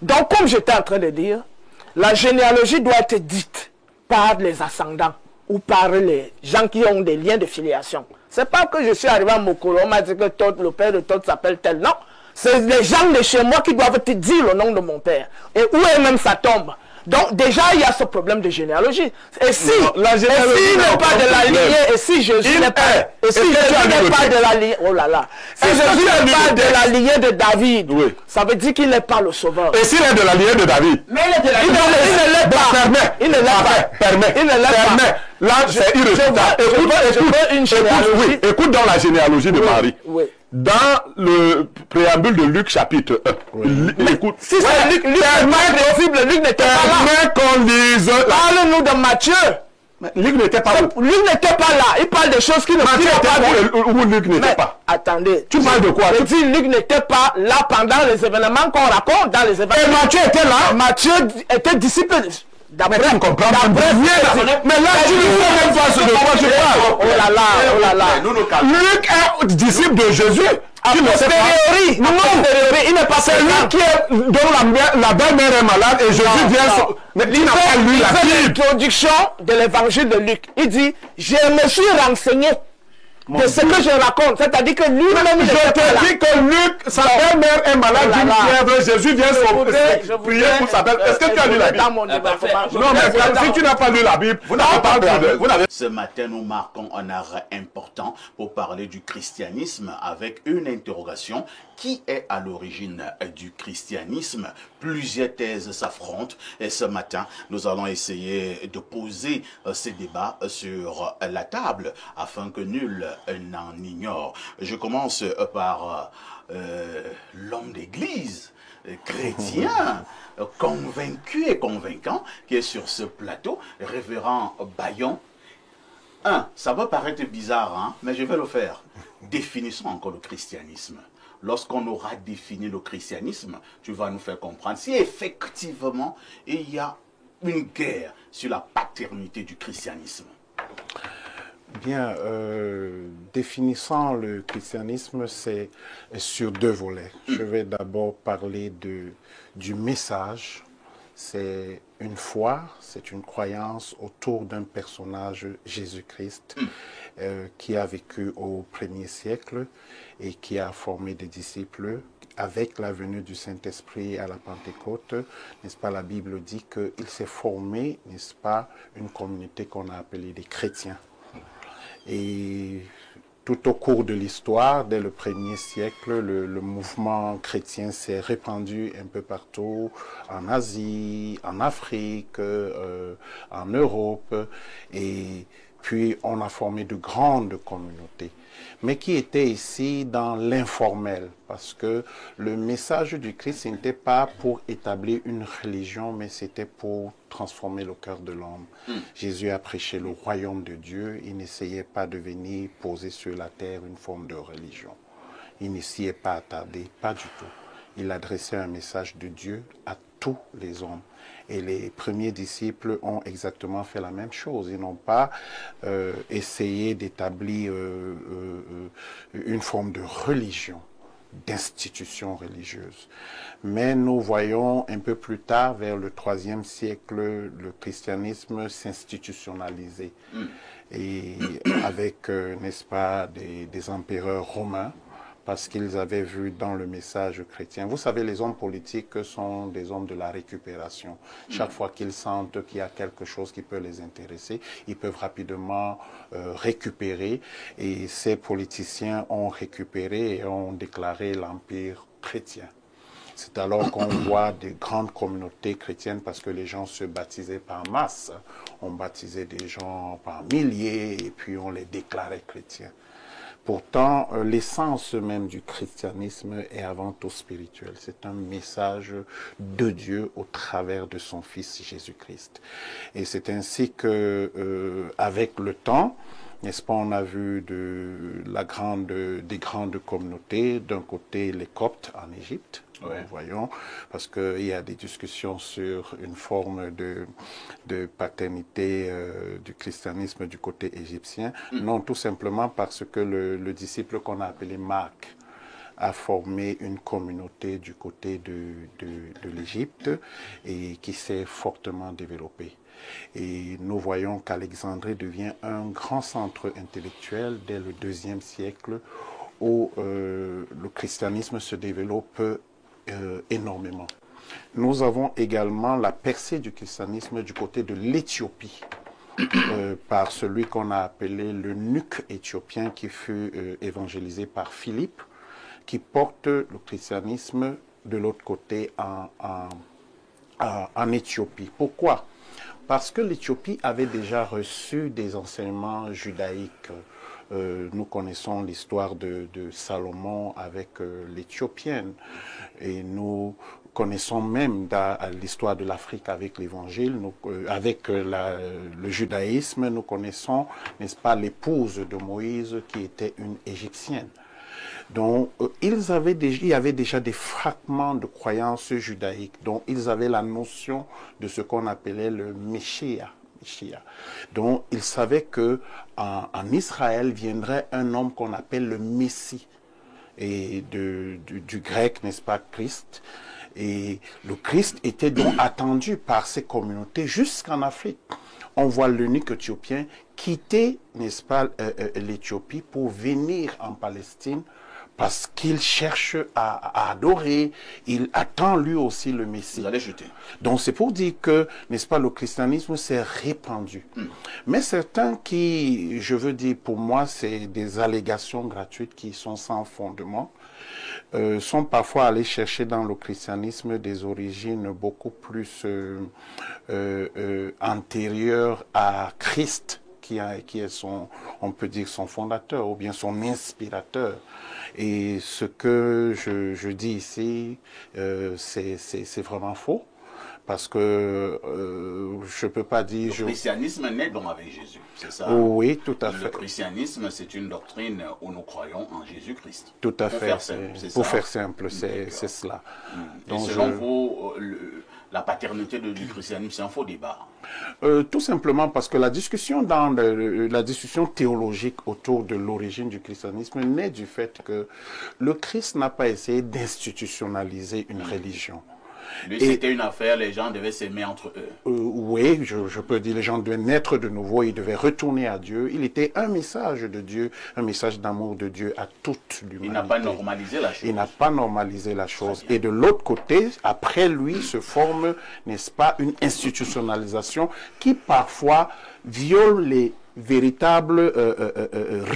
Donc, comme j'étais en train de dire, la généalogie doit être dite par les ascendants ou par les gens qui ont des liens de filiation. C'est pas que je suis arrivé à Mokoro, on m'a dit que le père de Todd s'appelle tel. Non, c'est les gens de chez moi qui doivent te dire le nom de mon père. Et où est même sa tombe. Donc déjà, il y a ce problème de généalogie. Et si il n'est pas de la lignée, et si Jésus n'est pas, de la lignée, oh là là, si Jésus n'est pas de la lignée de David, ça veut dire qu'il n'est pas le sauveur. Et s'il est de la lignée de David, mais il est de la lignée, il ne l'est pas. Il ne l'est pas. Il ne l'est pas. Là, c'est irréfutable. Écoute dans la généalogie de Marie. Oui. Dans le préambule de Luc chapitre 1, écoute, si c'est Luc n'était pas là. Qu'on lise. Parle-nous de Matthieu. Luc n'était pas là. Luc n'était pas là. Il parle des choses qui ne sont pas. Où Luc n'était pas. Attendez. Tu parles de quoi? Je dis Luc n'était pas là pendant les événements qu'on raconte dans les événements. Et Matthieu était là. Matthieu était disciple. Mais tu me comprends. Mais là, tu ne sais même pas ce de quoi tu parles. Oh là là, oh là là. Luc est disciple de Jésus. A posteriori, non, il n'est pas celui qui est dont la belle-mère est malade et Jésus vient. Mais il n'a pas lu la Bible. L'introduction de l'évangile de Luc. Il dit, je me suis renseigné de ce que je raconte. C'est-à-dire que lui-même, il je te dis que Luc, sa belle-mère est malade d'une fièvre. Jésus vient prier pour sa belle. Est-ce que tu as lu la Bible? Non, mais si tu n'as pas lu la Bible, vous n'avez pas de... Ce matin, nous marquons un arrêt important pour parler du christianisme avec une interrogation. Qui est à l'origine du christianisme? Plusieurs thèses s'affrontent et ce matin, nous allons essayer de poser ces débats sur la table afin que nul n'en ignore. Je commence par l'homme d'église, chrétien, convaincu et convaincant, qui est sur ce plateau, révérend Bayon. Ça va paraître bizarre, hein, mais je vais le faire. Définissons encore le christianisme. Lorsqu'on aura défini le christianisme, tu vas nous faire comprendre si effectivement il y a une guerre sur la paternité du christianisme. Bien, définissant le christianisme, c'est sur deux volets. Je vais d'abord parler du message. C'est une foi, c'est une croyance autour d'un personnage, Jésus-Christ, qui a vécu au 1er siècle et qui a formé des disciples. Avec la venue du Saint-Esprit à la Pentecôte, n'est-ce pas, la Bible dit qu'il s'est formé, n'est-ce pas, une communauté qu'on a appelée des chrétiens. Et tout au cours de l'histoire, dès le 1er siècle, le mouvement chrétien s'est répandu un peu partout, en Asie, en Afrique, en Europe, et puis on a formé de grandes communautés, mais qui étaient ici dans l'informel, parce que le message du Christ n'était pas pour établir une religion, mais c'était pour transformer le cœur de l'homme. Jésus a prêché le royaume de Dieu, il n'essayait pas de venir poser sur la terre une forme de religion. Il n'essayait pas à tarder, pas du tout. Il adressait un message de Dieu à tous les hommes. Et les premiers disciples ont exactement fait la même chose. Ils n'ont pas essayé d'établir une forme de religion, d'institution religieuse. Mais nous voyons un peu plus tard, vers le 3e siècle, le christianisme s'institutionnaliser. Et avec, n'est-ce pas, des empereurs romains, parce qu'ils avaient vu dans le message chrétien. Vous savez, les hommes politiques sont des hommes de la récupération. Chaque fois qu'ils sentent qu'il y a quelque chose qui peut les intéresser, ils peuvent rapidement récupérer. Et ces politiciens ont récupéré et ont déclaré l'empire chrétien. C'est alors qu'on voit des grandes communautés chrétiennes parce que les gens se baptisaient par masse. On baptisait des gens par milliers et puis on les déclarait chrétiens. Pourtant, l'essence même du christianisme est avant tout spirituelle. C'est un message de Dieu au travers de son Fils Jésus-Christ. Et c'est ainsi que, avec le temps, n'est-ce pas, on a vu des grandes communautés, d'un côté les Coptes en Égypte, ouais. Voyons, parce qu'il y a des discussions sur une forme de paternité du christianisme du côté égyptien. Non, tout simplement parce que le disciple qu'on a appelé Marc a formé une communauté du côté de l'Égypte et qui s'est fortement développée. Et nous voyons qu'Alexandrie devient un grand centre intellectuel dès le IIe siècle où le christianisme se développe énormément. Nous avons également la percée du christianisme du côté de l'Éthiopie par celui qu'on a appelé l'eunuque éthiopien qui fut évangélisé par Philippe, qui porte le christianisme de l'autre côté en Éthiopie. Pourquoi? Parce que l'Éthiopie avait déjà reçu des enseignements judaïques. Nous connaissons l'histoire de Salomon avec l'Éthiopienne et nous connaissons même l'histoire de l'Afrique avec l'Évangile, avec le judaïsme, nous connaissons, n'est-ce pas, l'épouse de Moïse qui était une Égyptienne. Donc, il y avait déjà des fragments de croyances judaïques, dont ils avaient la notion de ce qu'on appelait le Messia. Donc, ils savaient que en Israël viendrait un homme qu'on appelle le Messie, et du grec, n'est-ce pas, Christ. Et le Christ était donc attendu par ces communautés jusqu'en Afrique. On voit l'eunuque éthiopien quitter, n'est-ce pas, l'Éthiopie pour venir en Palestine parce qu'il cherche à adorer, il attend lui aussi le Messie. Vous allez jeter. Donc c'est pour dire que, n'est-ce pas, le christianisme s'est répandu. Mais certains qui, je veux dire, pour moi, c'est des allégations gratuites qui sont sans fondement, sont parfois allés chercher dans le christianisme des origines beaucoup plus antérieures à Christ, qui est son, on peut dire, son fondateur ou bien son inspirateur. Et ce que je dis ici, c'est vraiment faux. Parce que je ne peux pas dire... Le christianisme naît donc avec Jésus, c'est ça? Oui, tout à fait. Le christianisme, c'est une doctrine où nous croyons en Jésus-Christ. Tout à fait. Pour faire simple, c'est cela. Donc, selon vous, la paternité du christianisme, c'est un faux débat? Tout simplement parce que la discussion la discussion théologique autour de l'origine du christianisme naît du fait que le Christ n'a pas essayé d'institutionnaliser une religion. C'était une affaire, les gens devaient s'aimer entre eux. Oui, je peux dire, les gens devaient naître de nouveau, ils devaient retourner à Dieu. Il était un message de Dieu, un message d'amour de Dieu à toute l'humanité. Il n'a pas normalisé la chose. Il n'a pas normalisé la chose. Et de l'autre côté, après lui, se forme, n'est-ce pas, une institutionnalisation qui parfois viole les véritables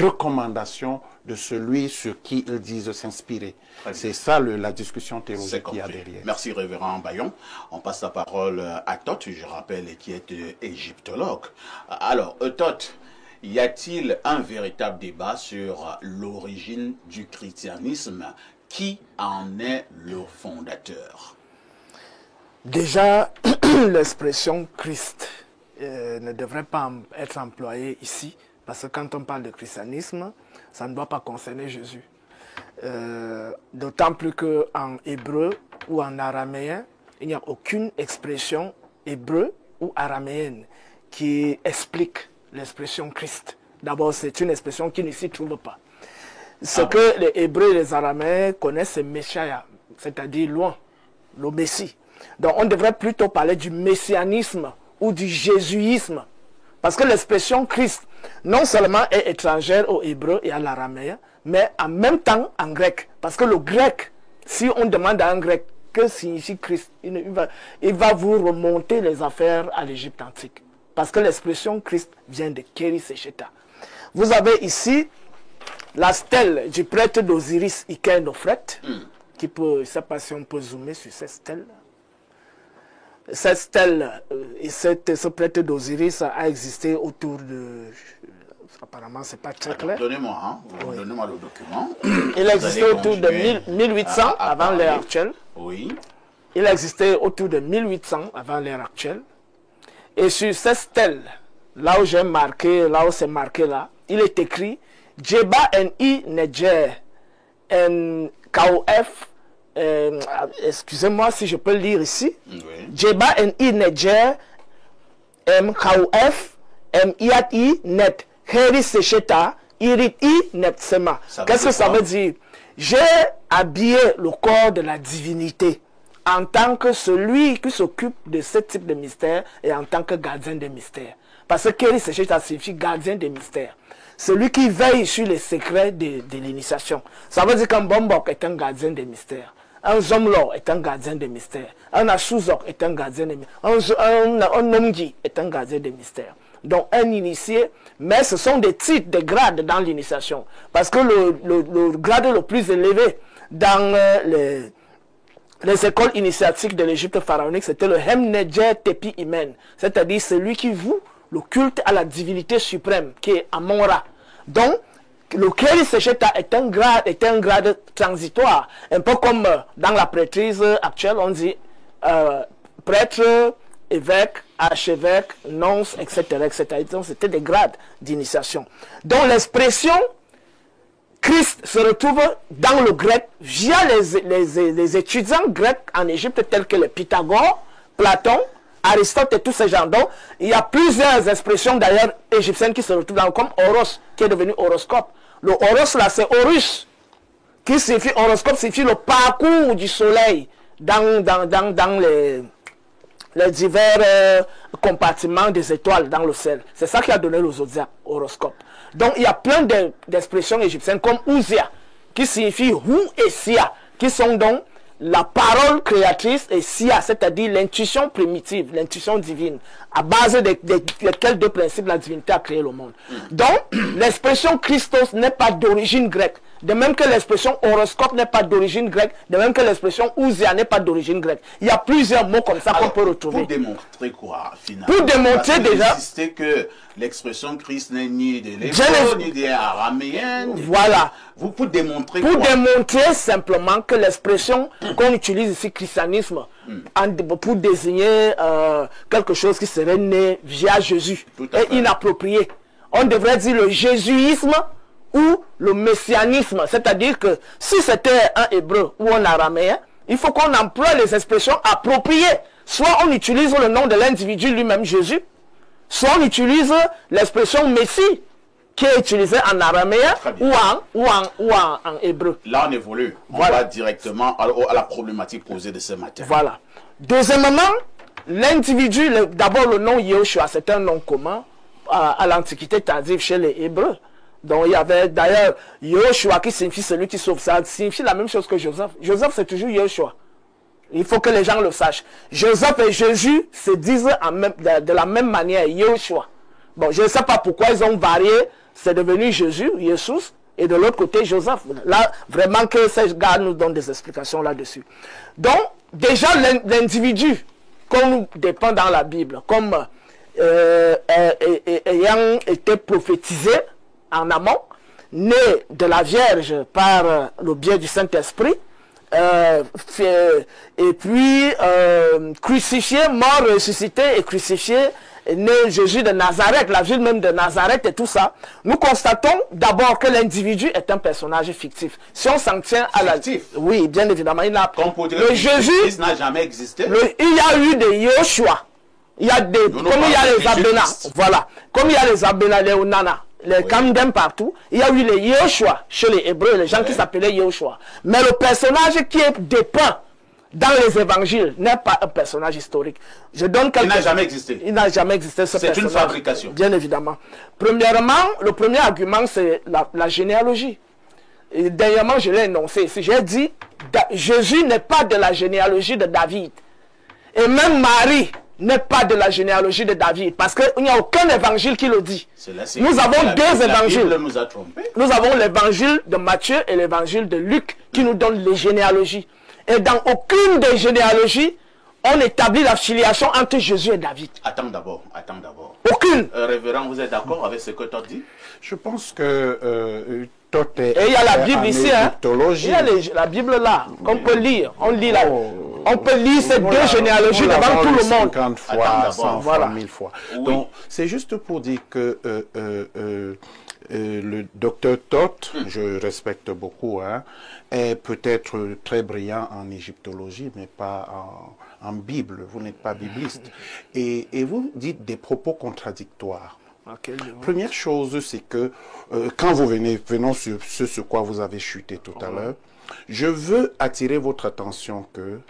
recommandations de celui sur qui ils disent s'inspirer. C'est ça la discussion théologique qu'il y a derrière. Merci révérend Bayon. On passe la parole à Toth, je rappelle, qui est égyptologue. Alors, Toth, y a-t-il un véritable débat sur l'origine du christianisme? Qui en est le fondateur? Déjà, l'expression Christ ne devrait pas être employée ici, parce que quand on parle de christianisme, ça ne doit pas concerner Jésus. D'autant plus qu'en hébreu ou en araméen, il n'y a aucune expression hébreu ou araméenne qui explique l'expression Christ. D'abord, c'est une expression qui ne s'y trouve pas. Ce que les hébreux et les araméens connaissent, c'est Messiah, c'est-à-dire loin, le Messie. Donc on devrait plutôt parler du messianisme ou du jésuisme. Parce que l'expression Christ, non seulement est étrangère au hébreu et à l'araméen, mais en même temps en grec. Parce que le grec, si on demande à un grec que signifie Christ, il va vous remonter les affaires à l'Égypte antique. Parce que l'expression Christ vient de Kéris Echeta. Vous avez ici la stèle du prêtre d'Osiris Iker-Nofret, qui peut, je ne sais pas si on peut zoomer sur cette stèle. Cette stèle et ce prêtre d'Osiris a existé autour de... Apparemment, ce n'est pas très clair. Donnez-moi donnez-moi le document. Il existait autour de 1800 avant l'ère actuelle. Oui. Il existait autour de 1800 avant l'ère actuelle. Et sur cette stèle, là où j'ai marqué, là où c'est marqué là, il est écrit Djeba N.I. Nedjer N.K.O.F. Excusez-moi si je peux le lire ici. Oui. Djeba N.I. Nedjer M.K.O.F. M.I.A.T.I. Net Heri Secheta Irit-I Nepsema. Qu'est-ce que ça veut dire? j'ai habillé le corps de la divinité en tant que celui qui s'occupe de ce type de mystère et en tant que gardien des mystères. Parce que Keri Secheta signifie gardien des mystères. Celui qui veille sur les secrets de l'initiation. Ça veut dire qu'un Bombok est un gardien des mystères. Un Zomlo est un gardien des mystères. Un Asuzok est un gardien des mystères. Un Nomgi est un gardien des mystères. Donc un initié, mais ce sont des titres, des grades dans l'initiation. Parce que le grade le plus élevé dans les écoles initiatiques de l'Égypte pharaonique, c'était le Hemnedjer Tepi Imen. C'est-à-dire celui qui voue le culte à la divinité suprême, qui est Amon-Ra. Donc, le Keri Secheta est un grade transitoire. Un peu comme dans la prêtrise actuelle, on dit prêtre, évêque, archevêque, nonce, etc. etc. Donc, c'était des grades d'initiation. Donc, l'expression Christ se retrouve dans le grec via les étudiants grecs en Égypte tels que les Pythagore, Platon, Aristote et tous ces gens. Donc, il y a plusieurs expressions d'ailleurs égyptiennes qui se retrouvent dans, comme Horos, qui est devenu horoscope. Le Horos là, c'est Horus, qui signifie, horoscope signifie le parcours du soleil dans les divers compartiments des étoiles dans le ciel. C'est ça qui a donné le zodiaque, horoscope. Donc, il y a plein d'expressions égyptiennes comme Ouzia, qui signifie Hu et Sia, qui sont donc la parole créatrice et Sia, c'est-à-dire l'intuition primitive, l'intuition divine, à base de lesquels deux principes la divinité a créé le monde. Donc, l'expression Christos n'est pas d'origine grecque, de même que l'expression horoscope n'est pas d'origine grecque, de même que l'expression Ouzia n'est pas d'origine grecque. Il y a plusieurs mots comme ça qu'on peut retrouver. Pour démontrer quoi, finalement? Pour démontrer déjà que l'expression Christ n'est ni de l'hébreu, ni des araméens. Voilà. Vous pouvez démontrer pour quoi? Démontrer simplement que l'expression qu'on utilise ici, christianisme, pour désigner quelque chose qui serait né via Jésus, est inapproprié. On devrait dire le jésuisme ou le messianisme. C'est-à-dire que si c'était un hébreu ou un araméen, il faut qu'on emploie les expressions appropriées. Soit on utilise le nom de l'individu lui-même, Jésus, soit on utilise l'expression Messie, qui est utilisée en araméen ou en hébreu. Là, on évolue. On va directement à la problématique posée de ce matin. Voilà. Deuxièmement, l'individu, d'abord le nom Yehoshua, c'est un nom commun à l'Antiquité tardive chez les Hébreux. Donc il y avait d'ailleurs Yehoshua qui signifie celui qui sauve. Ça signifie la même chose que Joseph. Joseph, c'est toujours Yehoshua. Il faut que les gens le sachent. Joseph et Jésus se disent de la même manière, Yehoshua. Bon, je ne sais pas pourquoi ils ont varié. C'est devenu Jésus, Jésus, et de l'autre côté, Joseph. Là, vraiment que ces gars nous donnent des explications là-dessus. Donc, déjà, l'individu qu'on dépend dans la Bible, comme ayant été prophétisé en amont, né de la Vierge par le biais du Saint-Esprit, et puis crucifié, mort, ressuscité et crucifié, né Jésus de Nazareth, la ville même de Nazareth et tout ça, nous constatons d'abord que l'individu est un personnage fictif. Si on s'en tient à la... Oui, bien évidemment, il n'a... Le Jésus n'a jamais existé. Il y a eu des Yehoshua. Il y a des... Comme il y a les Abena. Voilà. Comme il y a les Abena, les Onana, les Kamdem partout, il y a eu les Yehoshua chez les Hébreux, les gens qui s'appelaient Yehoshua. Mais le personnage qui est dépeint dans les évangiles n'est pas un personnage historique. Je donne quelques... Il n'a jamais existé. Il n'a jamais existé, ce personnage. C'est une fabrication. Bien évidemment. Premièrement, le premier argument, c'est la généalogie. Et dernièrement, je l'ai énoncé. J'ai dit, Jésus n'est pas de la généalogie de David. Et même Marie n'est pas de la généalogie de David. Parce qu'il n'y a aucun évangile qui le dit. Nous avons deux évangiles. Nous avons l'évangile de Matthieu et l'évangile de Luc qui nous donnent les généalogies. Et dans aucune des généalogies, on établit la filiation entre Jésus et David. Attends d'abord. Aucune. Révérend, vous êtes d'accord avec ce que Todd dit? Je pense que Todd est... Et il y a la Bible ici, hein. Il y a la Bible là, qu'on peut lire. On lit là. On peut lire ces deux généalogies devant tout le monde. 50 fois, 100 fois, 1000 fois. Oui. Donc, c'est juste pour dire que le docteur Todd, je respecte beaucoup, hein, est peut-être très brillant en égyptologie, mais pas en Bible. Vous n'êtes pas bibliste. Et vous dites des propos contradictoires. Okay, première chose, c'est que quand vous venons sur ce sur quoi vous avez chuté tout à l'heure, je veux attirer votre attention que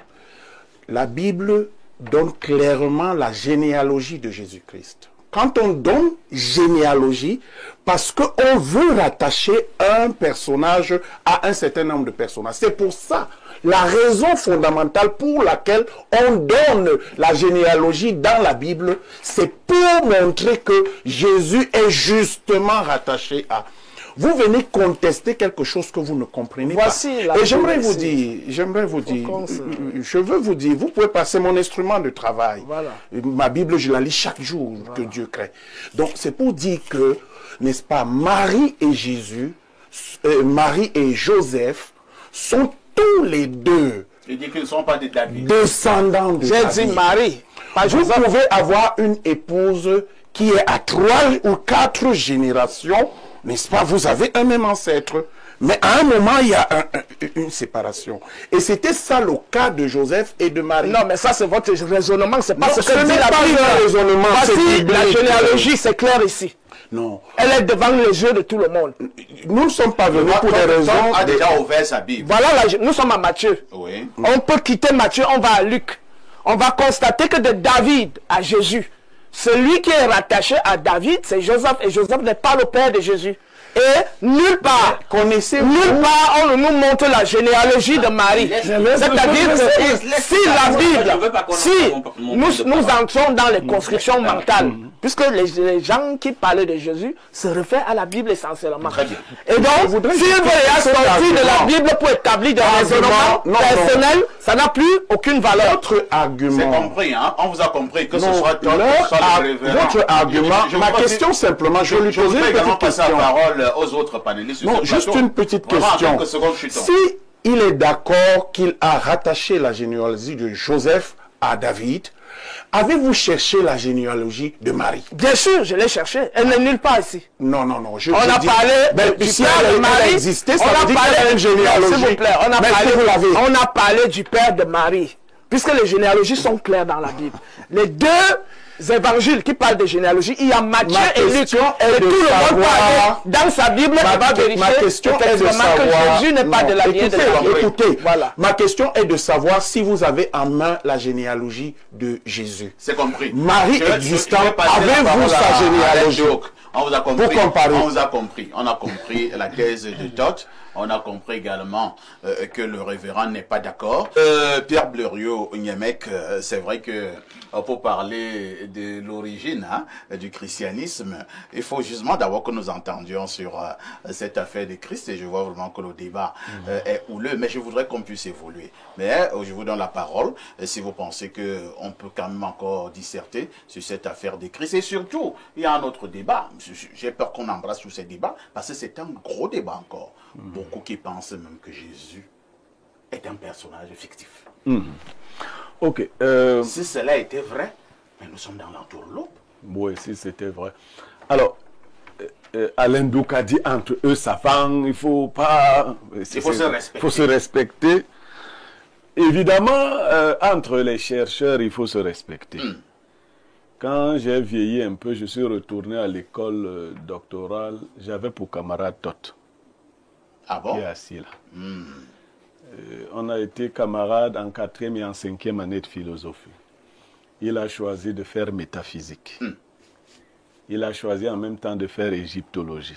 la Bible donne clairement la généalogie de Jésus-Christ. Quand on donne généalogie, parce qu'on veut rattacher un personnage à un certain nombre de personnages. C'est pour ça, la raison fondamentale pour laquelle on donne la généalogie dans la Bible, c'est pour montrer que Jésus est justement rattaché à... Vous venez contester quelque chose que vous ne comprenez pas. Et j'aimerais vous dire, je veux vous dire, vous pouvez passer mon instrument de travail. Voilà. Ma Bible, je la lis chaque jour que Dieu crée. Donc, c'est pour dire que, n'est-ce pas, Marie et Jésus, Marie et Joseph sont tous les deux. Je dis qu'ils ne sont pas des David. Descendants de David. J'ai dit Marie. Vous pouvez avoir une épouse qui est à 3 ou 4 générations. N'est-ce pas? Vous avez un même ancêtre. Mais à un moment, il y a une séparation. Et c'était ça le cas de Joseph et de Marie. Non, mais ça, c'est votre raisonnement. C'est pas ce que ce n'est pas un raisonnement. Voici, la généalogie, c'est clair ici. Non. Elle est devant les yeux de tout le monde. Nous ne sommes pas venus pour des raisons... a déjà ouvert sa Bible. Voilà, nous sommes à Matthieu. Oui. On peut quitter Matthieu, on va à Luc. On va constater que de David à Jésus, celui qui est rattaché à David, c'est Joseph. Et Joseph n'est pas le père de Jésus. Et nulle part, nulle part, on nous montre la généalogie de Marie. C'est-à-dire que si la Bible, si nous entrons dans les constructions mentales, puisque les gens qui parlaient de Jésus se réfèrent à la Bible essentiellement. Et donc, s'il veut sortir de la Bible pour établir des raisonnements personnels, ça n'a plus aucune valeur. Votre argument... C'est compris, hein? On vous a compris que ce soit toi, votre argument, ma question simplement, je vais lui poser une petite question. Aux autres panélistes. Non, juste une petite question. Si il est d'accord qu'il a rattaché la généalogie de Joseph à David, avez-vous cherché la généalogie de Marie? Bien sûr, je l'ai cherchée. Elle n'est nulle part ici. Non. On a parlé du père de Marie. On a parlé d'une généalogie. S'il vous plaît, on a parlé du père de Marie. Puisque les généalogies sont claires dans la Bible. Les deux évangiles qui parlent de généalogie, il y a Matthieu et Luc. Et tout le monde parle dans sa Bible, il va vérifier que Jésus n'est pas de la lignée de David. Écoutez, voilà. Ma question est de savoir si vous avez en main la généalogie de Jésus. C'est compris. Marie existant, avez-vous sa généalogie? On vous a compris. Pour comparer. On vous a compris. On a compris la thèse de Todd. On a compris également que le révérend n'est pas d'accord. Pierre Blériot-Niémec, c'est vrai que pour parler de l'origine du christianisme, il faut justement d'abord que nous entendions sur cette affaire de Christ, et je vois vraiment que le débat est houleux, mais je voudrais qu'on puisse évoluer. Mais je vous donne la parole, si vous pensez qu'on peut quand même encore disserter sur cette affaire de Christ. Et surtout, il y a un autre débat. J'ai peur qu'on embrasse tous ces débats, parce que c'est un gros débat encore. Beaucoup qui pensent même que Jésus est un personnage fictif. Ok. Si cela était vrai, mais nous sommes dans l'entourloupe. Oui, si c'était vrai. Alors, Alain Douk a dit entre eux savants, il faut pas... Il faut se respecter. Il faut se respecter. Évidemment, entre les chercheurs, il faut se respecter. Quand j'ai vieilli un peu, je suis retourné à l'école doctorale, j'avais pour camarade Tot. Ah bon? Qui est assis là. On a été camarades en 4e et en 5e année de philosophie. Il a choisi de faire métaphysique. Il a choisi en même temps de faire égyptologie.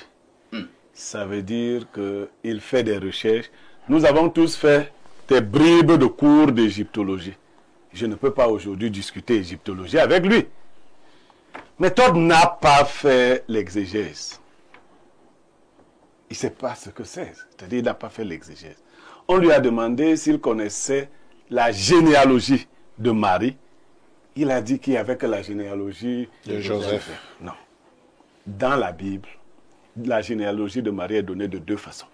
Ça veut dire qu'il fait des recherches. Nous avons tous fait des bribes de cours d'égyptologie. Je ne peux pas aujourd'hui discuter égyptologie avec lui. Mais Todd n'a pas fait l'exégèse. Il ne sait pas ce que c'est. C'est-à-dire qu'il n'a pas fait l'exégèse. On lui a demandé s'il connaissait la généalogie de Marie. Il a dit qu'il n'y avait que la généalogie de Joseph. Non. Dans la Bible, la généalogie de Marie est donnée de 2 façons.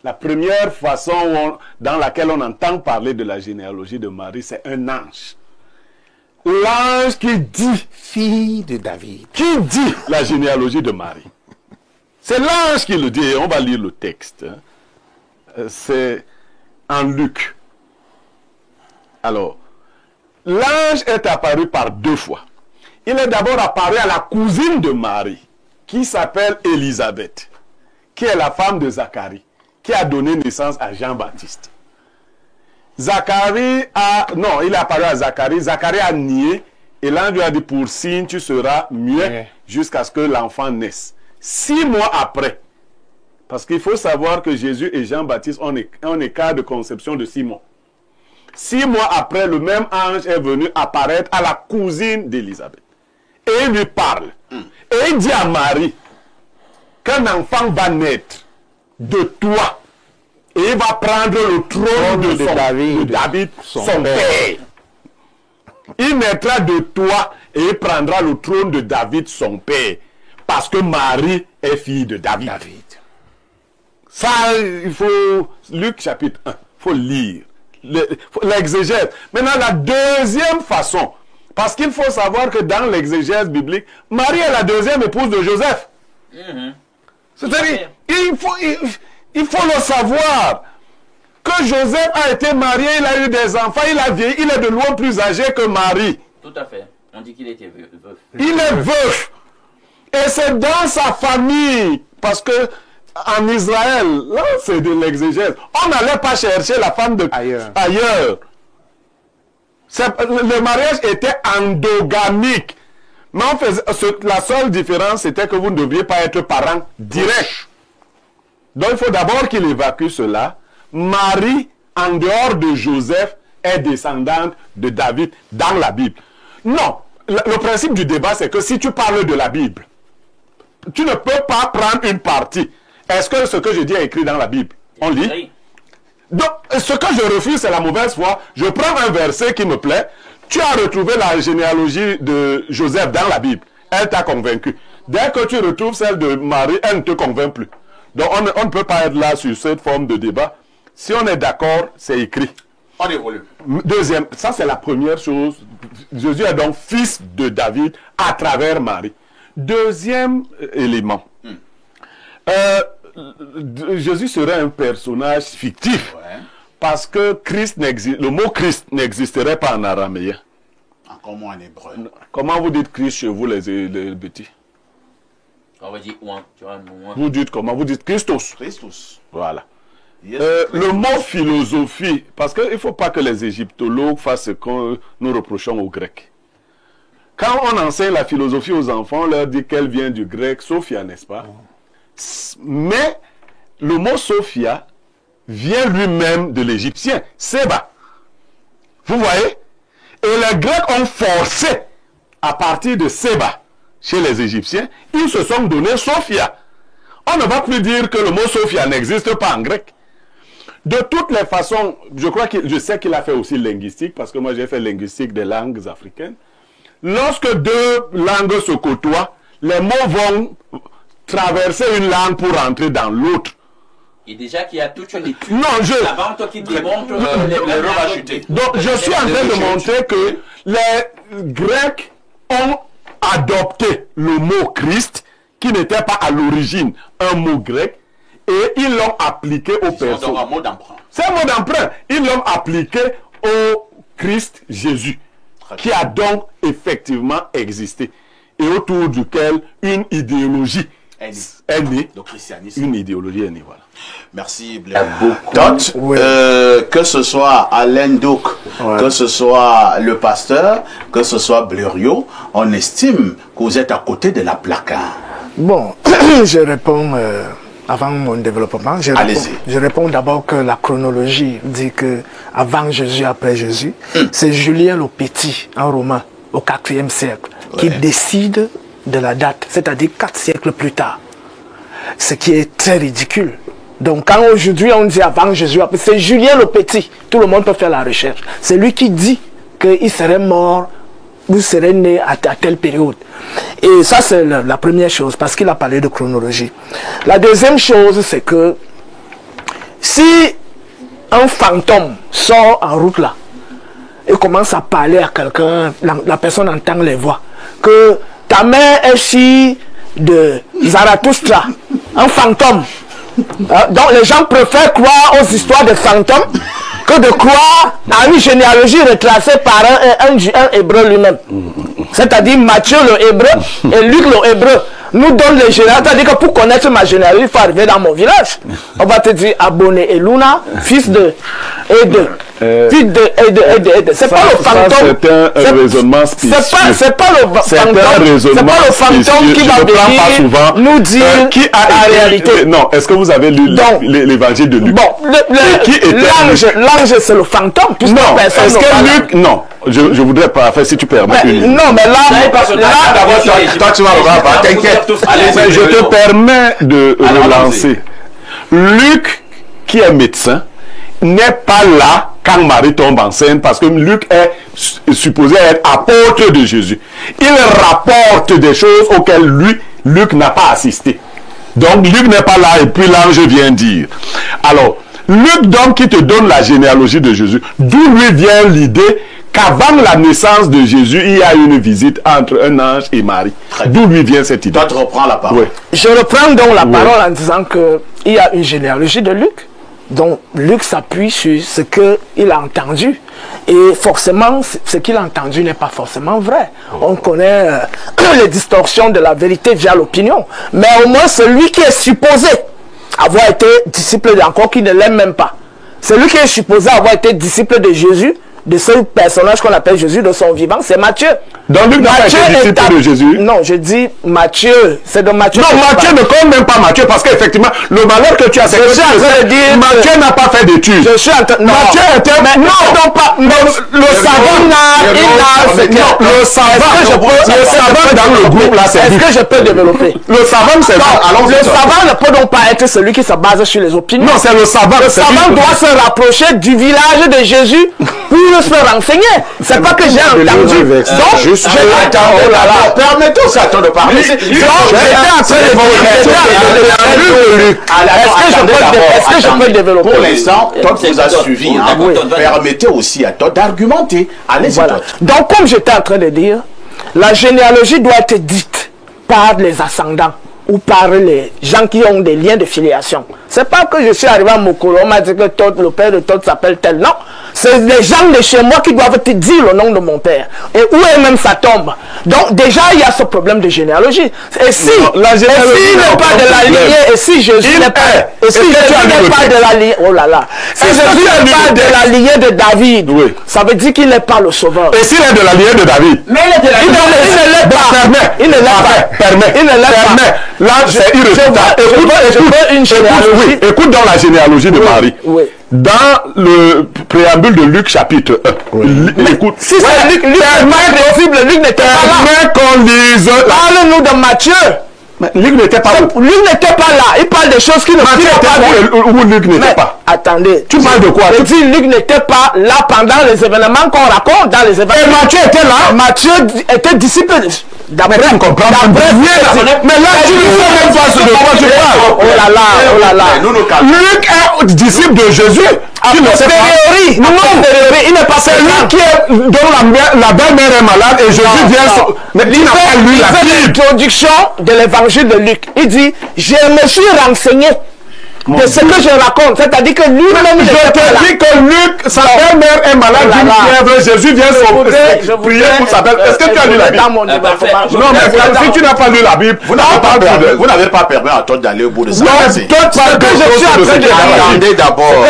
La première façon dans laquelle on entend parler de la généalogie de Marie, c'est un ange. L'ange qui dit, fille de David, qui dit la généalogie de Marie. C'est l'ange qui le dit, et on va lire le texte. C'est en Luc. Alors, l'ange est apparu par 2 fois. il est d'abord apparu à la cousine de Marie, qui s'appelle Élisabeth, qui est la femme de Zacharie, qui a donné naissance à Jean-Baptiste. Zacharie a... Non, il est apparu à Zacharie. Zacharie a nié. Et l'ange lui a dit, pour signe, tu seras muet jusqu'à ce que l'enfant naisse. 6 mois après, parce qu'il faut savoir que Jésus et Jean-Baptiste ont un écart de conception de 6 mois. 6 mois après, le même ange est venu apparaître à la cousine d'Élisabeth. Et il lui parle. Et il dit à Marie qu'un enfant va naître de toi. Et il va prendre le trône de David, son père. Il naîtra de toi et il prendra le trône de David, son père. Parce que Marie est fille de David. Ça, il faut... Luc chapitre 1, il faut lire. L'exégèse. Maintenant, la deuxième façon. Parce qu'il faut savoir que dans l'exégèse biblique, Marie est la deuxième épouse de Joseph. C'est-à-dire, il faut le savoir. Que Joseph a été marié, il a eu des enfants, il a vieilli, il est de loin plus âgé que Marie. Tout à fait. On dit qu'il était veuf. Il est veuf. Et c'est dans sa famille. Parce que en Israël, là c'est de l'exégèse. On n'allait pas chercher la femme de ailleurs. Le mariage était endogamique. Mais on faisait, la seule différence c'était que vous ne deviez pas être parents directs. Donc il faut d'abord qu'il évacue cela. Marie, en dehors de Joseph, est descendante de David dans la Bible. Non, le principe du débat, c'est que si tu parles de la Bible, tu ne peux pas prendre une partie. Est-ce que ce que je dis est écrit dans la Bible? On lit. Oui. Donc, ce que je refuse, c'est la mauvaise foi. Je prends un verset qui me plaît. Tu as retrouvé la généalogie de Joseph dans la Bible. Elle t'a convaincu. Dès que tu retrouves celle de Marie, elle ne te convainc plus. Donc, on ne peut pas être là sur cette forme de débat. Si on est d'accord, c'est écrit. On évolue. Deuxième, ça c'est la première chose. Jésus est donc fils de David à travers Marie. Deuxième élément. Jésus serait un personnage fictif. Parce que le mot Christ n'existerait pas en araméen. Encore moins en hébreu. Comment vous dites Christ chez vous, les petits? On va dire ouin. Vous dites comment? Vous dites Christos. Christos. Voilà. Le mot philosophie, parce qu'il ne faut pas que les égyptologues fassent ce que nous reprochons aux Grecs. Quand on enseigne la philosophie aux enfants, on leur dit qu'elle vient du grec Sophia, n'est-ce pas? Mais le mot Sophia vient lui-même de l'égyptien, Seba. Vous voyez? Et les Grecs ont forcé, à partir de Seba, chez les Égyptiens, ils se sont donné Sophia. On ne va plus dire que le mot Sophia n'existe pas en grec. De toutes les façons, je sais qu'il a fait aussi linguistique, parce que moi j'ai fait linguistique des langues africaines. Lorsque deux langues se côtoient, les mots vont traverser une langue pour entrer dans l'autre. Et déjà qu'il y a toute une étude qui démontre l'erreur va chuter. Donc je suis en train de montrer que les Grecs ont adopté le mot Christ, qui n'était pas à l'origine un mot grec, et ils l'ont appliqué aux personnes. C'est un mot d'emprunt. C'est un mot d'emprunt. Ils l'ont appliqué au Christ Jésus, qui a donc effectivement existé, et autour duquel une idéologie est née. Le christianisme. Une idéologie est née, voilà. Merci Blair. Que ce soit Alain Douk, que ce soit le pasteur, que ce soit Blériot, on estime que vous êtes à côté de la plaque. Bon, je réponds avant mon développement. Je réponds d'abord que la chronologie dit que avant Jésus, après Jésus, c'est Julien le Petit, un Romain au IVe siècle, qui décide de la date, c'est-à-dire 4 siècles plus tard. Ce qui est très ridicule. Donc quand aujourd'hui on dit avant Jésus, c'est Julien le Petit, tout le monde peut faire la recherche. C'est lui qui dit qu'il serait mort ou serait né à telle période. Et ça c'est la première chose, parce qu'il a parlé de chronologie. La deuxième chose, c'est que si un fantôme sort en route là et commence à parler à quelqu'un, la personne entend les voix, que ta mère est fille de Zarathustra, un fantôme. Donc les gens préfèrent croire aux histoires de fantômes que de croire à une généalogie retracée par un hébreu lui-même. C'est-à-dire Matthieu le hébreu et Luc le hébreu nous donne les généalogies. C'est-à-dire que pour connaître ma généalogie, il faut arriver dans mon village. On va te dire Abonné Eluna, fils de Ede. Fils de Ede. C'est pas le fantôme. C'est un raisonnement spécieux. C'est pas le fantôme qui va venir nous dire la réalité. Non, est-ce que vous avez lu l'évangile de Luc? Bon, l'ange c'est le fantôme. Non, est-ce que Luc... Non. Je voudrais pas faire, si tu permets. Non, mais là, toi tu vas revoir, t'inquiète. Je te permets de relancer. Luc, qui est médecin, n'est pas là quand Marie tombe enceinte, parce que Luc est supposé être apôtre de Jésus. Il rapporte des choses auxquelles Luc n'a pas assisté. Donc Luc n'est pas là et puis l'ange vient dire. Alors, Luc donc qui te donne la généalogie de Jésus, d'où lui vient l'idée qu'avant la naissance de Jésus, il y a une visite entre un ange et Marie. D'où lui vient cette idée? Toi, tu reprends la parole. Oui. Je reprends donc la parole en disant qu'il y a une généalogie de Luc. Donc, Luc s'appuie sur ce qu'il a entendu. Et forcément, ce qu'il a entendu n'est pas forcément vrai. On connaît les distorsions de la vérité via l'opinion. Mais au moins, celui qui est supposé avoir été disciple encore qui ne l'aime même pas. Celui qui est supposé avoir été disciple de Jésus, de ce personnage qu'on appelle Jésus de son vivant, c'est Matthieu. Donc Luc n'a pas été disciple de Jésus? Non, je dis Matthieu, c'est de Matthieu. Non, Matthieu ne compte même pas Matthieu, parce qu'effectivement, le malheur que tu as, c'est que Matthieu n'a pas fait d'études. Je suis en train de dire... Matthieu était... Non, pas... Le savant le savant dans le groupe, là, c'est... Est-ce que je peux développer? Le savant, c'est... Le savant ne peut donc pas être celui qui se base sur les opinions. Non, c'est le savant. Le savant doit se rapprocher du village de Jésus pour se renseigner. C'est pas que j'ai entendu. Donc, oh là là, permettons ça de parler. Est-ce que je peux développer? Pour l'instant, Todd vous a suivi. Permettez aussi à Todd d'argumenter. Allez-y, Todd. Donc, comme j'étais en train de dire, la généalogie doit être dite par les ascendants ou par les gens qui ont des liens de filiation. C'est pas que je suis arrivé à Mokolo, on m'a dit que Todd, le père de Todd s'appelle tel. Non, c'est les gens de chez moi qui doivent te dire le nom de mon père. Et où est même sa tombe. Donc déjà, il y a ce problème de généalogie. Et si il n'est pas de la lignée, et si Jésus n'est pas, de la lignée, oh là là, si Jésus n'est pas de la lignée de David, ça veut dire qu'il n'est pas le sauveur. Et s'il est de la lignée de David? Mais il est de la lignée. Il ne l'est pas. Il ne l'est pas. Il ne l'est pas. Là, c'est irréfutable. Écoute dans la généalogie de Marie. Dans le préambule de Luc chapitre 1. Écoute. Si c'est Luc n'était pas là. Mais qu'on lise. Parle-nous de Matthieu. Luc n'était pas là. Luc n'était pas là. Il parle des choses qui ne sont pas où Luc n'était pas. Attendez. Tu parles de quoi? Je dis Luc n'était pas là pendant les événements qu'on raconte dans les événements. Et Matthieu était là. Matthieu était disciple. D'après on comprend. Mais là, tu ne sais même pas ce de quoi tu parles. Oh là là, oh là là. Luc est disciple de Jésus. Non, il n'est pas celui qui est dont la belle-mère est malade et Jésus vient. Mais il n'a pas lu la Bible. L'introduction de l'évangile de Luc. Il dit, je me suis renseigné de ce que je raconte. C'est-à-dire que lui-même, je te dis que Luc, sa belle-mère est malade d'une fièvre. Jésus vient prier pour sa belle. Est-ce que tu as lu la Bible? Non, mais si tu n'as pas lu la Bible, vous n'avez pas permis à toi d'aller au bout de ça. Attendez d'abord.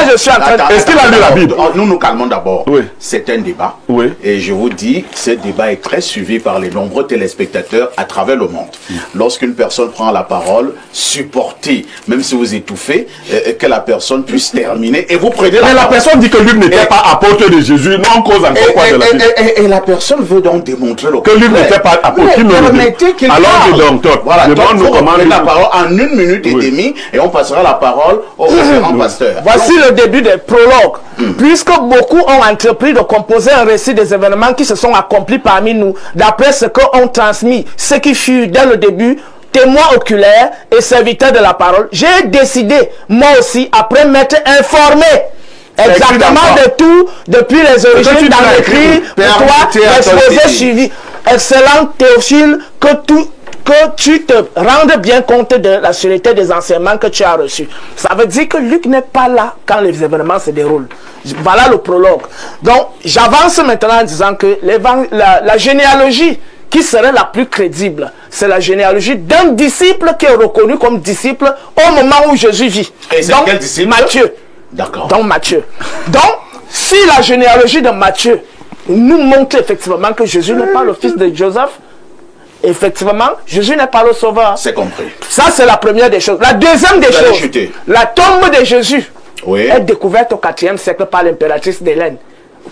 Est-ce qu'il a lu la Bible? Nous calmons d'abord. C'est un débat. Et je vous dis, ce débat est très suivi par les nombreux téléspectateurs à travers le monde. Lorsqu'une personne prend la parole, supportez, même si vous étouffez, que la personne puisse terminer et vous prenez mais la personne dit que Luc n'était pas apôtre de Jésus, non cause encore quoi de la Bible. Et la personne veut donc démontrer le que Luc n'était pas apôtre. Alors donc voilà, demande-nous comment la parole en 1 minute et demie et on passera la parole au référent pasteur. Voici le début des prologues. Puisque beaucoup ont entrepris de composer un récit des événements qui se sont accomplis parmi nous, d'après ce qu'ont transmis ceux qui furent dès le début témoins oculaires et serviteurs de la parole, j'ai décidé, moi aussi, après m'être informé exactement de tout, depuis les origines dans l'écrit, pour toi, l'exposé suivi. Excellent Théophile, que tu te rendes bien compte de la sûreté des enseignements que tu as reçus. Ça veut dire que Luc n'est pas là quand les événements se déroulent. Voilà le prologue. Donc, j'avance maintenant en disant que la généalogie qui serait la plus crédible, c'est la généalogie d'un disciple qui est reconnu comme disciple au moment où Jésus vit. Et c'est quel disciple? Matthieu. D'accord. Donc, Matthieu. Donc, si la généalogie de Matthieu nous montre effectivement que Jésus n'est pas le fils de Joseph, effectivement, Jésus n'est pas le sauveur. C'est compris. Ça, c'est la première des choses. La deuxième des choses, la tombe de Jésus est découverte au 4e siècle par l'impératrice d'Hélène.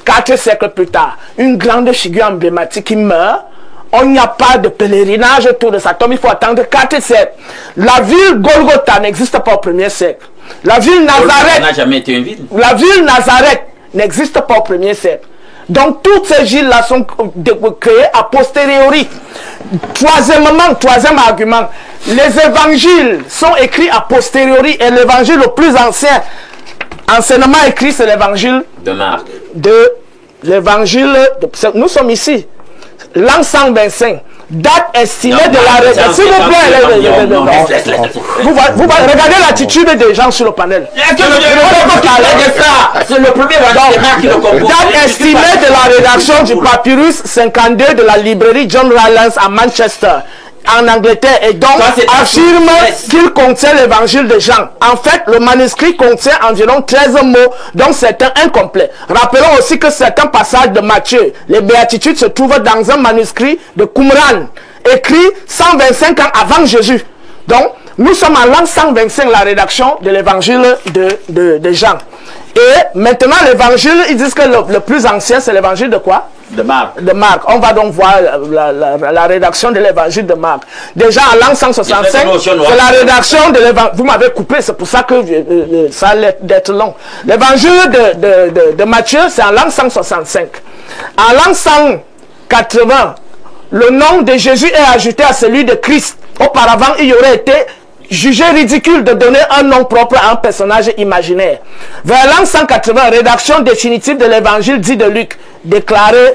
4 siècles plus tard, une grande figure emblématique qui meurt. On n'y a pas de pèlerinage autour de sa tombe. Il faut attendre 4 siècles. La ville Golgotha n'existe pas au 1er siècle. La ville Nazareth n'a jamais été une ville. La ville Nazareth n'existe pas au 1er siècle. Donc toutes ces villes-là sont créées a posteriori. Troisième argument, les évangiles sont écrits a posteriori et l'évangile le plus ancien enseignement écrit, c'est l'évangile de Marc. Nous sommes ici. L'an 125, date estimée de la rédaction. S'il vous plaît, vous regardez l'attitude des gens sur le panel. C'est le premier qui le compose. Date estimée de la rédaction du papyrus 52 de la librairie John Rylands à Manchester, en Angleterre, et donc affirme qu'il contient l'évangile de Jean. En fait, le manuscrit contient environ 13 mots, donc c'est un incomplet. Rappelons aussi que certains passages de Matthieu, les béatitudes, se trouvent dans un manuscrit de Qumran, écrit 125 ans avant Jésus. Donc, nous sommes en l'an 125, la rédaction de l'évangile de Jean. Et maintenant, l'évangile, ils disent que le plus ancien, c'est l'évangile de quoi? De Marc. De Marc. On va donc voir la rédaction de l'évangile de Marc. Déjà en l'an 165, c'est la rédaction de l'évangile. Vous m'avez coupé, c'est pour ça que ça allait d'être long. L'évangile de Matthieu, c'est en l'an 165. En l'an 180, le nom de Jésus est ajouté à celui de Christ. Auparavant, il y aurait été jugé ridicule de donner un nom propre à un personnage imaginaire. Vers l'an 180, rédaction définitive de l'évangile dit de Luc, déclaré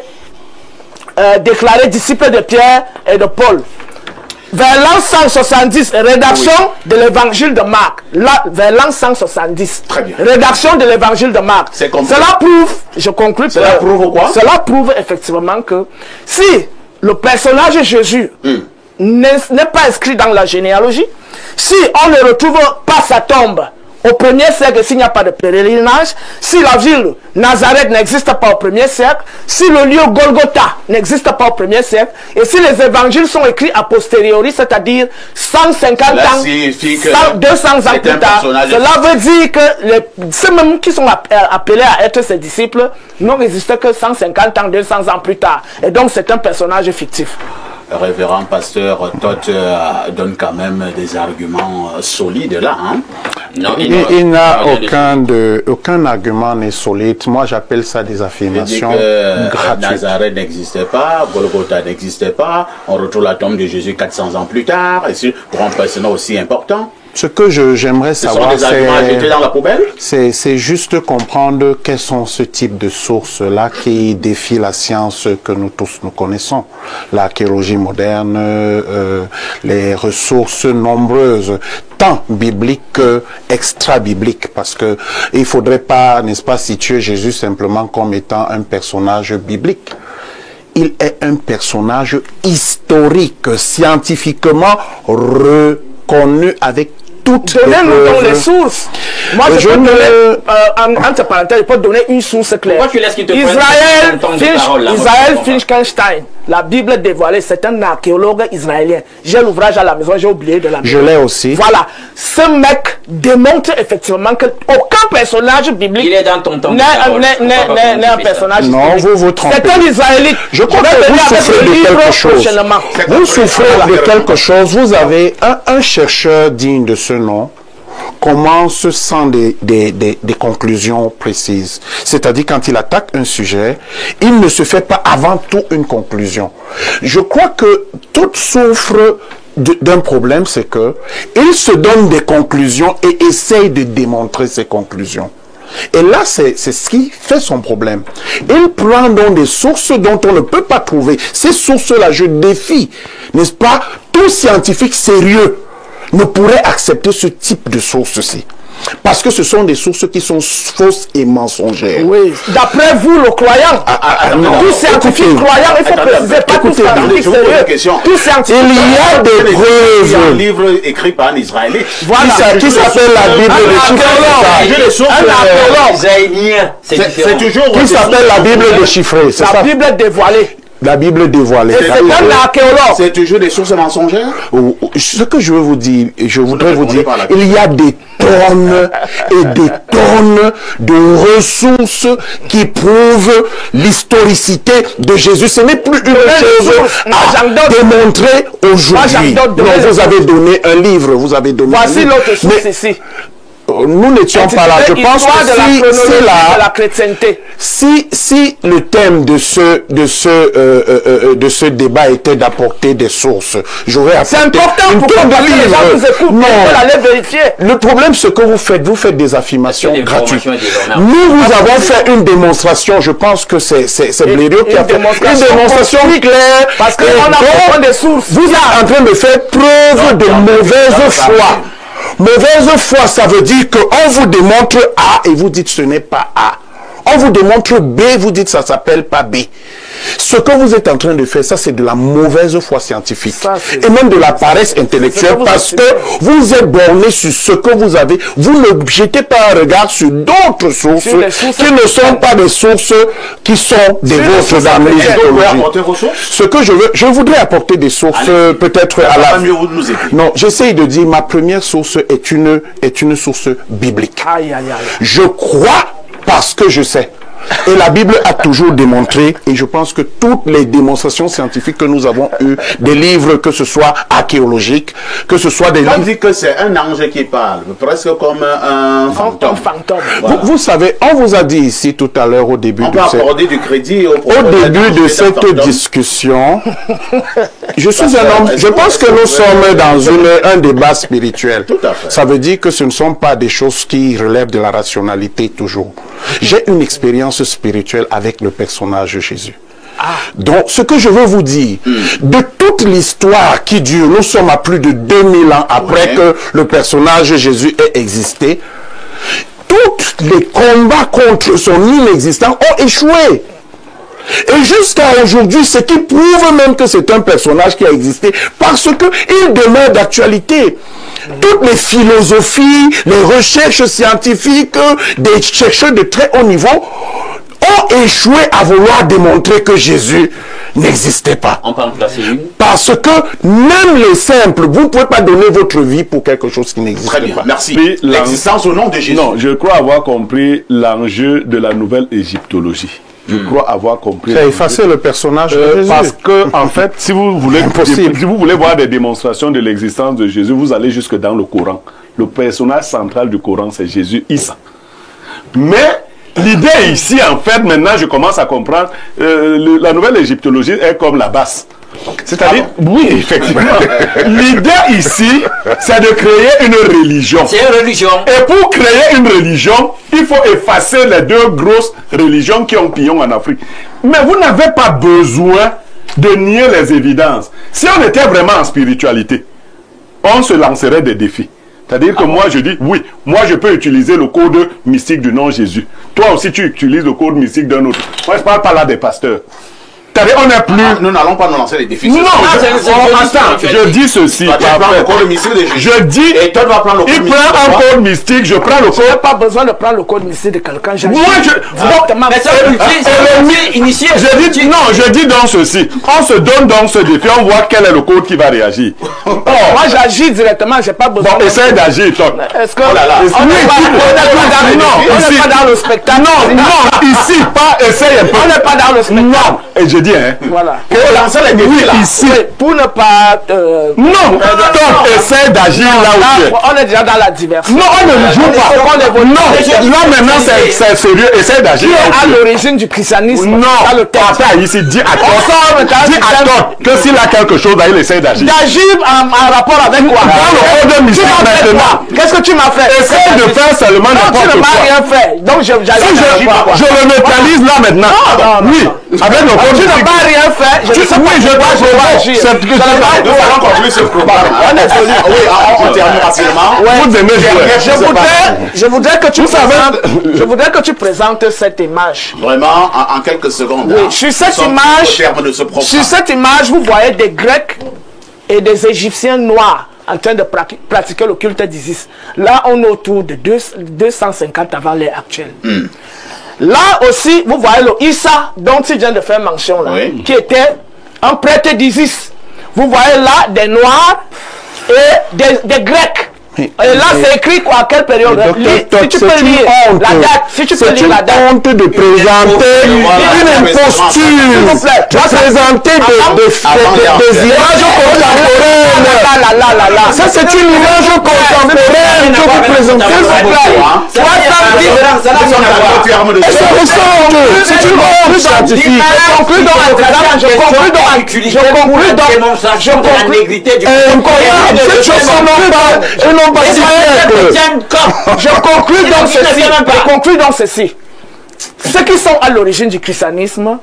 disciple de Pierre et de Paul. Vers l'an 170, rédaction de l'évangile de Marc. Là, vers l'an 170, rédaction de l'évangile de Marc. Cela prouve, je conclue. Cela prouve quoi? Cela prouve effectivement que si le personnage Jésus n'est pas inscrit dans la généalogie, si on ne retrouve pas sa tombe au 1er siècle, s'il n'y a pas de pèlerinage, si la ville Nazareth n'existe pas au 1er siècle, si le lieu Golgotha n'existe pas au 1er siècle, et si les évangiles sont écrits a posteriori, c'est-à-dire 150 ans, 200 ans plus tard, cela veut dire que ceux mêmes qui sont appelés à être ses disciples n'ont résisté que 150 ans, 200 ans plus tard. Et donc c'est un personnage fictif. Révérend pasteur Todd donne quand même des arguments solides là. Hein? Non, il n'a aucun argument n'est solide. Moi, j'appelle ça des affirmations gratuites. Nazareth n'existait pas, Golgotha n'existait pas. On retrouve la tombe de Jésus 400 ans plus tard. Et pour un personnage aussi important. Ce que j'aimerais savoir, c'est juste comprendre quels sont ce type de sources-là qui défient la science que nous tous nous connaissons. L'archéologie moderne, les ressources nombreuses, tant bibliques que extra-bibliques, parce que il faudrait pas, n'est-ce pas, situer Jésus simplement comme étant un personnage biblique. Il est un personnage historique, scientifiquement reconnu avec donnez-nous donc les sources. Moi, je peux donner, entre parenthèses, je peux donner une source claire. Pourquoi tu laisses qu'il te Israël Finkelstein, la Bible dévoilée, c'est un archéologue israélien. J'ai l'ouvrage à la maison, j'ai oublié de la maison. Je l'ai aussi. Voilà. Ce mec démontre effectivement qu'aucun personnage biblique n'est un personnage non, biblique. Vous trompez. C'est un Israélite. Je crois que vous souffrez de quelque chose. Vous souffrez de quelque chose. Vous avez un chercheur digne de ce nom commence sans des conclusions précises. C'est-à-dire quand il attaque un sujet, il ne se fait pas avant tout une conclusion. Je crois que tout souffre d'un problème, c'est que il se donne des conclusions et essaye de démontrer ses conclusions. Et là, c'est ce qui fait son problème. Il prend donc des sources dont on ne peut pas trouver. Ces sources-là, je défie, n'est-ce pas, tout scientifique sérieux ne pourrait accepter ce type de sources-ci. Parce que ce sont des sources qui sont fausses et mensongères. Oui. D'après vous, le croyant, tout scientifique croyant, il faut préciser, pas tout scientifique sérieux. Tout scientifique. Il y a des preuves. Il y a un livre écrit par un Israélite. Voilà. Qui s'appelle la Bible de chiffres. C'est toujours. Qui s'appelle la Bible déchiffrée. La Bible dévoilée. La Bible dévoilée. C'est un archéologue. C'est toujours des sources mensongères. Ce que je veux vous dire, je voudrais vous dire, il y a des tonnes et des tonnes de ressources qui prouvent l'historicité de Jésus. Ce n'est plus une chose à démontrer aujourd'hui. Donc vous avez donné un livre, vous avez donné un livre. Voici l'autre source ici. Nous n'étions pas là. Je pense que si le thème de ce débat était d'apporter des sources, j'aurais apporté une tonne de livres. Non, vérifier. Le problème, c'est que vous faites des affirmations gratuites. Nous avons fait une démonstration. Je pense que c'est Blériot qui a fait une démonstration claire. Parce qu'on a besoin des sources. Vous êtes en train de faire preuve de mauvaise foi. Mauvaise foi, ça veut dire qu'on vous démontre A et vous dites ce n'est pas A. On vous démontre B, vous dites ça s'appelle pas B. Ce que vous êtes en train de faire, ça c'est de la mauvaise foi scientifique. Et même de la paresse intellectuelle parce que vous êtes borné sur ce que vous avez. Vous ne jetez pas un regard sur d'autres sources qui ne sont pas des sources qui sont des vôtres dans l'égyptologie. Ce que je voudrais apporter des sources peut-être à la... Non, j'essaye de dire ma première source est une source biblique. Je crois parce que je sais. Et la Bible a toujours démontré, et je pense que toutes les démonstrations scientifiques que nous avons eues, des livres, que ce soit archéologiques, que ce soit des livres... On dit que c'est un ange qui parle, presque comme un fantôme. Voilà. Vous savez, on vous a dit ici tout à l'heure au début du crédit au début de cette discussion, je suis un homme, je pense que nous sommes dans un débat spirituel. Tout à fait. Ça veut dire que ce ne sont pas des choses qui relèvent de la rationalité toujours. J'ai une expérience spirituelle avec le personnage Jésus. Donc, ce que je veux vous dire, de toute l'histoire qui dure, nous sommes à plus de 2000 ans après que le personnage Jésus ait existé, tous les combats contre son inexistence ont échoué. Et jusqu'à aujourd'hui, ce qui prouve même que c'est un personnage qui a existé, parce qu'il demeure d'actualité. Toutes les philosophies, les recherches scientifiques, des chercheurs de très haut niveau ont échoué à vouloir démontrer que Jésus n'existait pas. On peut en placer une. Parce que même les simples, vous ne pouvez pas donner votre vie pour quelque chose qui n'existe pas. Très bien, merci. L'existence au nom de Jésus. Non, je crois avoir compris l'enjeu de la nouvelle égyptologie. Je crois avoir compris. Tu as effacé le personnage de Jésus. Parce que, en fait, si vous voulez voir des démonstrations de l'existence de Jésus, vous allez jusque dans le Coran. Le personnage central du Coran, c'est Jésus, Issa. Mais l'idée ici, en fait, maintenant, je commence à comprendre, la nouvelle égyptologie est comme la basse. C'est-à-dire, oui, effectivement. L'idée ici, c'est de créer une religion. C'est une religion. Et pour créer une religion, il faut effacer les deux grosses religions qui ont pillon en Afrique. Mais vous n'avez pas besoin de nier les évidences. Si on était vraiment en spiritualité, on se lancerait des défis. C'est-à-dire que moi, je dis, oui, moi, je peux utiliser le code mystique du nom Jésus. Toi aussi, tu utilises le code mystique d'un autre. Moi, je ne parle pas là des pasteurs. On n'est plus... nous n'allons pas nous lancer les défis. Non, attends, je dis ceci. Je dis, il prend un code mystique, je prends le code. Je n'ai pas besoin de prendre le code mystique de quelqu'un. Moi, je dis donc ceci. On se donne donc ce défi, on voit quel est le code qui va réagir. Moi, j'agis directement, je n'ai pas besoin. Bon, essaye d'agir, toi. Est-ce que... On n'est pas dans le spectacle. Non, ici, pas, essaye un peu. On n'est pas dans le spectacle. Non, et je dis, hein. Voilà. Ici. Pour ne pas... Non, donc essaie d'agir là où tu es. On est déjà dans la diversité. Non, on ne joue pas. Non, là maintenant c'est sérieux, essaie d'agir. Qui est à l'origine du christianisme? Non, attends, ici, dis à toi que s'il a quelque chose, il essaie d'agir. D'agir en rapport avec quoi? Dans le code mystique maintenant. Qu'est-ce que tu m'as fait? Essaie de faire seulement n'importe quoi. Tu ne m'as rien fait. Donc je remédialise là maintenant. Oui, avec le code. n'a pas rien fait. Je ne sais pas pourquoi je dois agir. Nous allons conclure ce programme. Oui, on termine rapidement. Je voudrais que tu présentes cette image. Vraiment, en quelques secondes. Oui, sur cette image, vous voyez des Grecs et des Égyptiens noirs en train de pratiquer le culte d'Isis. Là, on est autour de 250 avant l'ère actuelle. Là aussi, vous voyez le Issa dont il vient de faire mention là, qui était un prêtre d'Isis. Vous voyez là des Noirs et des Grecs. Et là, c'est écrit quoi, à quelle période? Si tu peux lire la date, si tu peux lire la date. C'est une honte de présenter une imposture, de présenter des images contemporaines. Ça, c'est une image contemporaine que vous présentez. C'est une honte scientifique. Je conclue donc ceci. Ceux qui sont à l'origine du christianisme,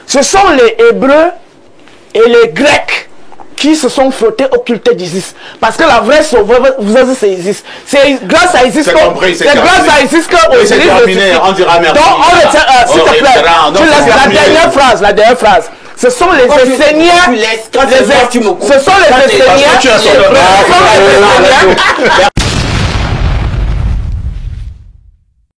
ce sont les Hébreux et les Grecs qui se sont frottés au culte d'Isis. Parce que la vraie sauveuse, c'est Isis. C'est grâce à Isis que... C'est grâce à Isis que... C'est terminé, on dira merci. Donc, s'il te plaît, tu laisses la dernière phrase. Ce sont les enseignants... Ce sont les enseignants...